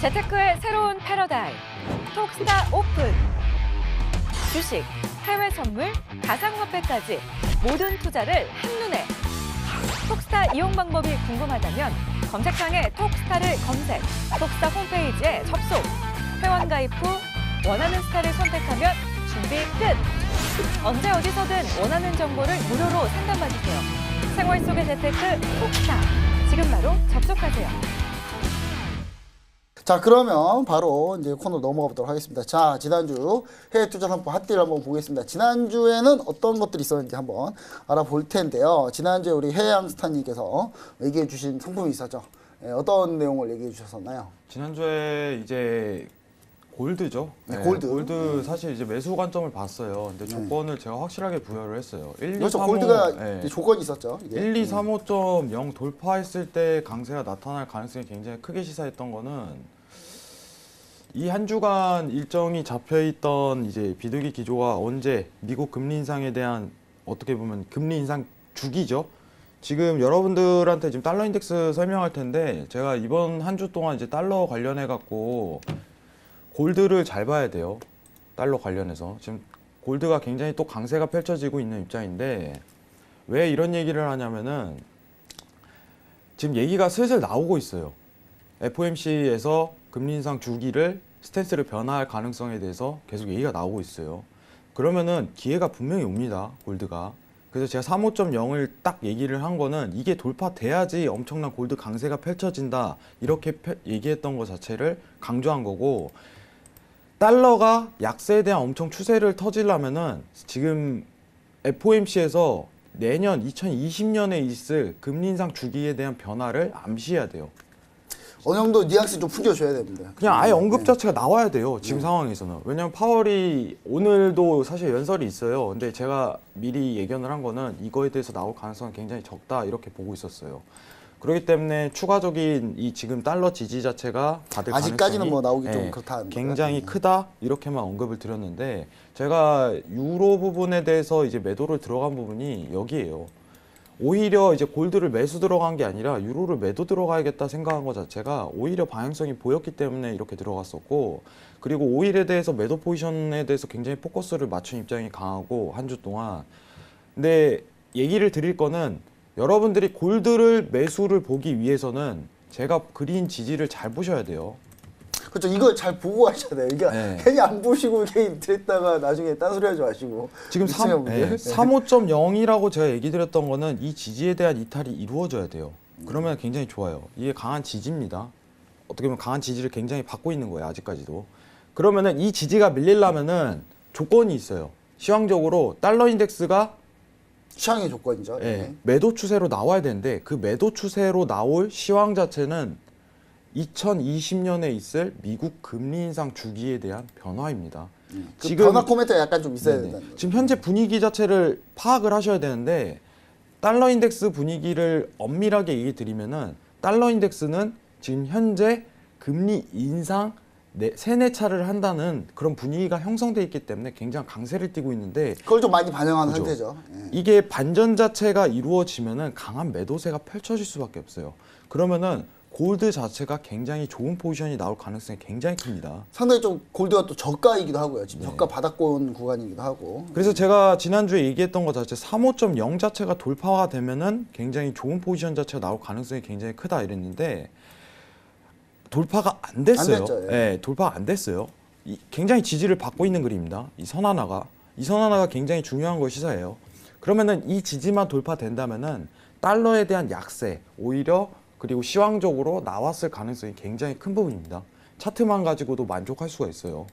재테크의 새로운 패러다임, 톡스타 오픈. 주식, 해외 선물, 가상화폐까지 모든 투자를 한눈에. 톡스타 이용 방법이 궁금하다면 검색창에 톡스타를 검색, 톡스타 홈페이지에 접속. 회원 가입 후 원하는 스타를 선택하면 준비 끝! 언제 어디서든 원하는 정보를 무료로 상담받으세요. 생활 속의 재테크 톡스타. 지금 바로 접속하세요. 자, 그러면 바로 이제 코너 넘어가 보도록 하겠습니다. 자, 지난주 해외 투자 상품 핫딜 한번 보겠습니다. 지난주에는 어떤 것들이 있었는지 한번 알아볼 텐데요. 지난주에 우리 해양스타님께서 얘기해 주신 상품이 있었죠. 예, 어떤 내용을 얘기해 주셨었나요? 지난주에 이제 골드죠. 네, 골드. 골드 사실 이제 매수 관점을 봤어요. 근데 조건을 제가 확실하게 부여를 했어요. 1, 2, 그렇죠. 3, 5, 골드가 네. 조건이 있었죠. 이게. 1, 2, 3, 5.0 돌파했을 때 강세가 나타날 가능성이 굉장히 크게 시사했던 거는 이 한 주간 일정이 잡혀있던 이제 비둘기 기조가 언제 미국 금리 인상에 대한 어떻게 보면 금리 인상 주기죠. 지금 여러분들한테 지금 달러 인덱스 설명할 텐데 제가 이번 한 주 동안 이제 달러 관련해 갖고 골드를 잘 봐야 돼요. 달러 관련해서 지금 골드가 굉장히 또 강세가 펼쳐지고 있는 입장인데 왜 이런 얘기를 하냐면은 지금 얘기가 슬슬 나오고 있어요. FOMC에서 금리 인상 주기를 스탠스를 변화할 가능성에 대해서 계속 얘기가 나오고 있어요. 그러면은 기회가 분명히 옵니다. 골드가. 그래서 제가 35.0을 딱 얘기를 한 거는 이게 돌파돼야지 엄청난 골드 강세가 펼쳐진다. 이렇게 얘기했던 것 자체를 강조한 거고 달러가 약세에 대한 엄청 추세를 터지려면은 지금 FOMC에서 내년 2020년에 있을 금리 인상 주기에 대한 변화를 암시해야 돼요. 어느 정도 뉘앙스 좀 풍겨줘야 됩니다. 그냥 아예 언급 자체가 나와야 돼요. 지금 상황에서는. 왜냐하면 파월이 오늘도 사실 연설이 있어요. 근데 제가 미리 예견을 한 거는 이거에 대해서 나올 가능성은 굉장히 적다 이렇게 보고 있었어요. 그렇기 때문에 추가적인 이 지금 달러 지지 자체가 받을 아직까지는 가능성이 뭐 나오기 좀 그렇다. 굉장히 크다 이렇게만 언급을 드렸는데 제가 유로 부분에 대해서 이제 매도를 들어간 부분이 여기에요. 오히려 이제 골드를 매수 들어간 게 아니라 유로를 매도 들어가야겠다 생각한 것 자체가 오히려 방향성이 보였기 때문에 이렇게 들어갔었고 그리고 오일에 대해서 매도 포지션에 대해서 굉장히 포커스를 맞춘 입장이 강하고 한 주 동안 근데 얘기를 드릴 거는 여러분들이 골드를 매수를 보기 위해서는 제가 그린 지지를 잘 보셔야 돼요. 그렇죠. 이거 잘 보고 하셔야 돼요. 이게 네. 괜히 안 보시고 괜히 들었다가 나중에 딴소리 하지 마시고. 지금 35.0이라고 제가 얘기 드렸던 거는 이 지지에 대한 이탈이 이루어져야 돼요. 그러면 굉장히 좋아요. 이게 강한 지지입니다. 어떻게 보면 강한 지지를 굉장히 받고 있는 거예요. 아직까지도. 그러면은 이 지지가 밀리려면은 조건이 있어요. 시황적으로 달러 인덱스가 시황의 조건이죠. 매도 추세로 나와야 되는데 그 매도 추세로 나올 시황 자체는 2020년에 있을 미국 금리 인상 주기에 대한 변화입니다. 그 지금 변화 코멘트가 약간 좀 있어야 된다는 거죠. 지금 현재 분위기 자체를 파악을 하셔야 되는데 달러 인덱스 분위기를 엄밀하게 얘기 드리면은 달러 인덱스는 지금 현재 금리 인상 세네 차를 한다는 그런 분위기가 형성돼 있기 때문에 굉장히 강세를 띠고 있는데 그걸 좀 많이 반영하는 그죠? 상태죠. 이게 반전 자체가 이루어지면은 강한 매도세가 펼쳐질 수밖에 없어요. 그러면은 골드 자체가 굉장히 좋은 포지션이 나올 가능성이 굉장히 큽니다. 상당히 좀 골드가 또 저가이기도 하고요. 지금 저가 바닥권 구간이기도 하고. 그래서 제가 지난주에 얘기했던 것 자체 35.0 자체가 돌파가 되면은 굉장히 좋은 포지션 자체가 나올 가능성이 굉장히 크다 이랬는데 돌파가 안 됐어요. 안 됐죠, 예. 네, 돌파가 안 됐어요. 굉장히 지지를 받고 있는 그림입니다. 이 선 하나가 굉장히 중요한 걸 시사해요. 그러면은 이 지지만 돌파된다면은 달러에 대한 약세 오히려 그리고 시황적으로 나왔을 가능성이 굉장히 큰 부분입니다. 차트만 가지고도 만족할 수가 있어요.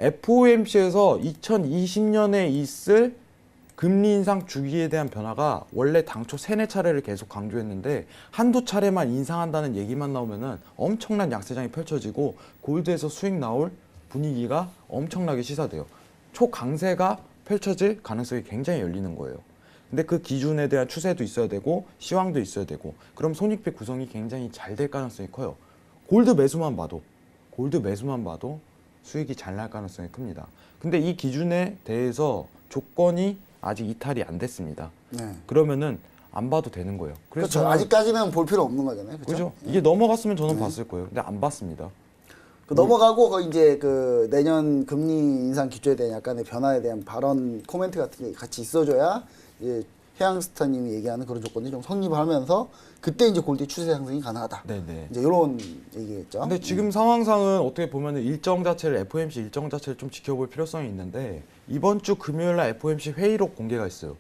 FOMC에서 2020년에 있을 금리 인상 주기에 대한 변화가 원래 당초 세네 차례를 계속 강조했는데 한두 차례만 인상한다는 얘기만 나오면은 엄청난 약세장이 펼쳐지고 골드에서 수익 나올 분위기가 엄청나게 시사돼요. 초강세가 펼쳐질 가능성이 굉장히 열리는 거예요. 근데 그 기준에 대한 추세도 있어야 되고 시황도 있어야 되고 그럼 손익비 구성이 굉장히 잘 될 가능성이 커요. 골드 매수만 봐도 수익이 잘 날 가능성이 큽니다. 근데 이 기준에 대해서 조건이 아직 이탈이 안 됐습니다. 네. 그러면은 안 봐도 되는 거예요. 그래서 그렇죠. 아직까지는 볼 필요 없는 거잖아요. 그렇죠? 이게 넘어갔으면 저는 봤을 거예요. 근데 안 봤습니다. 넘어가고 그 이제 그 내년 금리 인상 기조에 대한 약간의 변화에 대한 발언 코멘트 같은 게 같이 있어줘야 이제 해양스타님이 얘기하는 그런 조건이 좀 성립을 하면서 그때 이제 골드 추세 상승이 가능하다. 네네. 이제 이런 얘기겠죠. 근데 지금 상황상은 어떻게 보면 일정 자체를 FOMC 일정 자체를 좀 지켜볼 필요성이 있는데 이번 주 금요일 날 FOMC 회의록 공개가 있어요.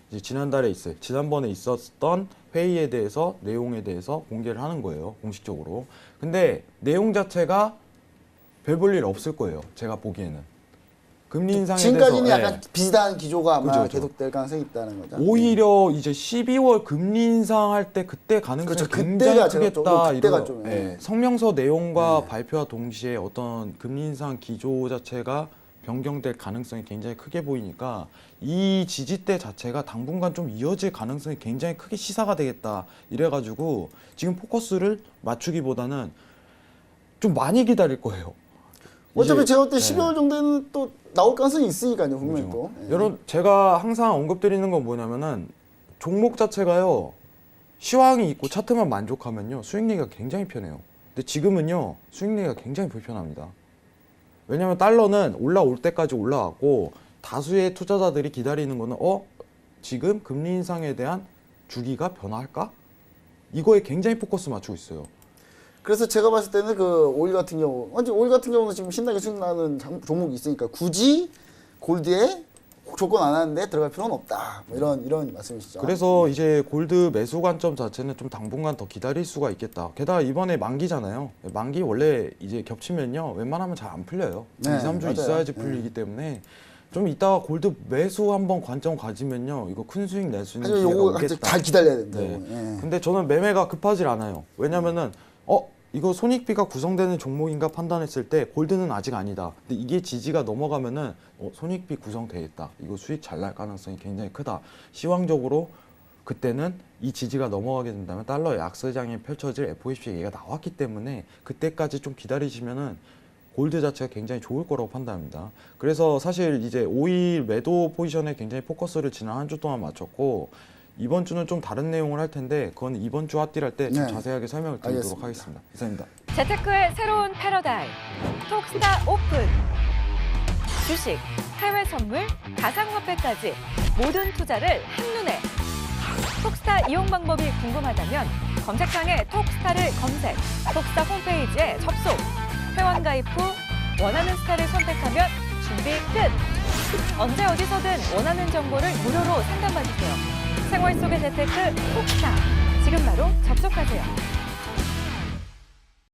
이제 지난달에 있어요. 지난번에 있었던 회의에 대해서 내용에 대해서 공개를 하는 거예요. 공식적으로. 근데 내용 자체가 별 볼 일 없을 거예요. 제가 보기에는. 금리 인상에 지금까지는 대해서 약간 비슷한 기조가 아마 그죠, 그죠. 계속될 가능성이 있다는 거죠. 오히려 이제 12월 금리 인상할 때 그때 가능성이 그렇죠. 굉장히 그때가 제가 조금 크겠다. 그때가 이런 좀, 예. 성명서 내용과 발표와 동시에 어떤 금리 인상 기조 자체가 변경될 가능성이 굉장히 크게 보이니까 이 지지대 자체가 당분간 좀 이어질 가능성이 굉장히 크게 시사가 되겠다. 이래가지고 지금 포커스를 맞추기보다는 좀 많이 기다릴 거예요. 어차피 이제, 제가 볼 때 예. 12월 정도에는 또 나올 가능성이 있으니까요, 분명히 또. 예. 여러분 제가 항상 언급드리는 건 뭐냐면은 종목 자체가요 시황이 있고 차트만 만족하면요 수익내기가 굉장히 편해요. 근데 지금은요 수익내기가 굉장히 불편합니다. 왜냐면 달러는 올라올 때까지 올라왔고 다수의 투자자들이 기다리는 거는 지금 금리 인상에 대한 주기가 변화할까? 이거에 굉장히 포커스 맞추고 있어요. 그래서 제가 봤을 때는 그 오일 같은 경우, 오일 같은 경우는 지금 신나게 수익 나는 종목이 있으니까 굳이 골드에 조건 안 하는데 들어갈 필요는 없다. 뭐 이런 말씀이시죠. 그래서 이제 골드 매수 관점 자체는 좀 당분간 더 기다릴 수가 있겠다. 게다가 이번에 만기잖아요. 만기 원래 이제 겹치면요. 웬만하면 잘 안 풀려요. 네, 2, 3주 맞아요. 있어야지 풀리기 때문에 좀 이따가 골드 매수 한번 관점 가지면요. 이거 큰 수익 낼 수 있는 하지만 기회가 요거 오겠다. 잘 기다려야 된다고. 네. 예. 근데 저는 매매가 급하질 않아요. 왜냐면은 이거 손익비가 구성되는 종목인가 판단했을 때 골드는 아직 아니다. 근데 이게 지지가 넘어가면은 손익비 구성되겠다. 이거 수익 잘 날 가능성이 굉장히 크다. 시황적으로 그때는 이 지지가 넘어가게 된다면 달러 약세장에 펼쳐질 FOMC 얘기가 나왔기 때문에 그때까지 좀 기다리시면은 골드 자체가 굉장히 좋을 거라고 판단합니다. 그래서 사실 이제 5일 매도 포지션에 굉장히 포커스를 지난 한 주 동안 맞췄고 이번 주는 좀 다른 내용을 할 텐데 그건 이번 주 핫딜 할 때 좀 네. 자세하게 설명을 드리도록 알겠습니다. 하겠습니다. 이상입니다. 재테크의 새로운 패러다임 톡스타 오픈 주식, 해외 선물, 가상화폐까지 모든 투자를 한눈에 톡스타 이용 방법이 궁금하다면 검색창에 톡스타를 검색 톡스타 홈페이지에 접속 회원 가입 후 원하는 스타를 선택하면 준비 끝 언제 어디서든 원하는 정보를 무료로 상담받으세요 생활 속의 재테크 톡스타 지금 바로 접속하세요.